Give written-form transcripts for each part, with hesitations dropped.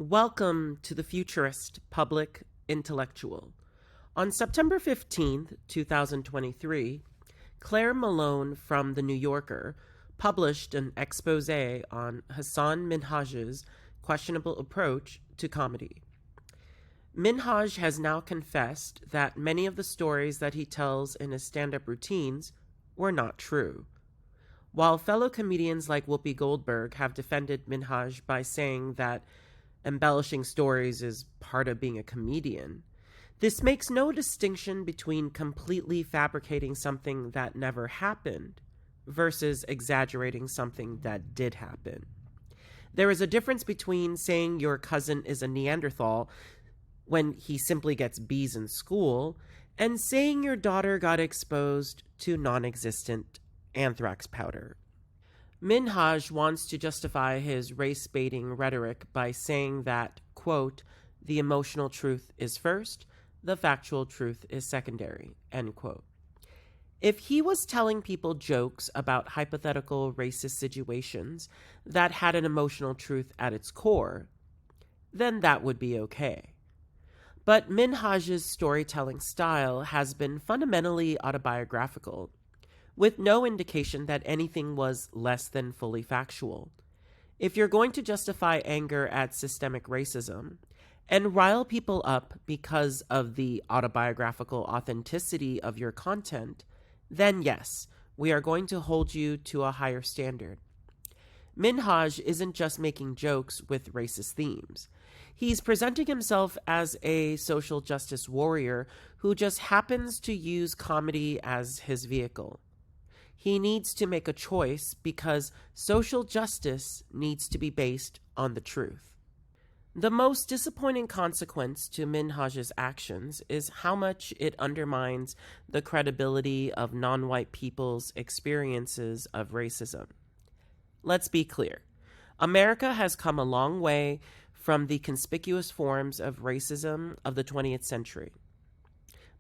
Welcome to the Futurist Public Intellectual. On September 15th, 2023, Claire Malone from The New Yorker published an expose on Hasan Minhaj's questionable approach to comedy. Minhaj has now confessed that many of the stories that he tells in his stand-up routines were not true. While fellow comedians like Whoopi Goldberg have defended Minhaj by saying that embellishing stories is part of being a comedian, this makes no distinction between completely fabricating something that never happened versus exaggerating something that did happen. There is a difference between saying your cousin is a Neanderthal when he simply gets B's in school and saying your daughter got exposed to non-existent anthrax powder. Minhaj wants to justify his race-baiting rhetoric by saying that, quote, the emotional truth is first, the factual truth is secondary, end quote. If he was telling people jokes about hypothetical racist situations that had an emotional truth at its core, then that would be okay. But Minhaj's storytelling style has been fundamentally autobiographical, with no indication that anything was less than fully factual. If you're going to justify anger at systemic racism and rile people up because of the autobiographical authenticity of your content, then yes, we are going to hold you to a higher standard. Minhaj isn't just making jokes with racist themes. He's presenting himself as a social justice warrior who just happens to use comedy as his vehicle. He needs to make a choice because social justice needs to be based on the truth. The most disappointing consequence to Minhaj's actions is how much it undermines the credibility of non-white people's experiences of racism. Let's be clear. America has come a long way from the conspicuous forms of racism of the 20th century.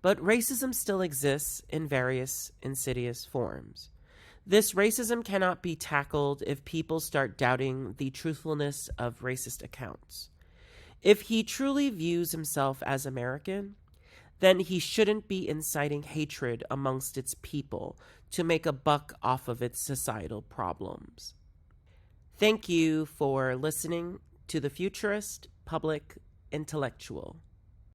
But racism still exists in various insidious forms. This racism cannot be tackled if people start doubting the truthfulness of racist accounts. If he truly views himself as American, then he shouldn't be inciting hatred amongst its people to make a buck off of its societal problems. Thank you for listening to the Futurist Public Intellectual.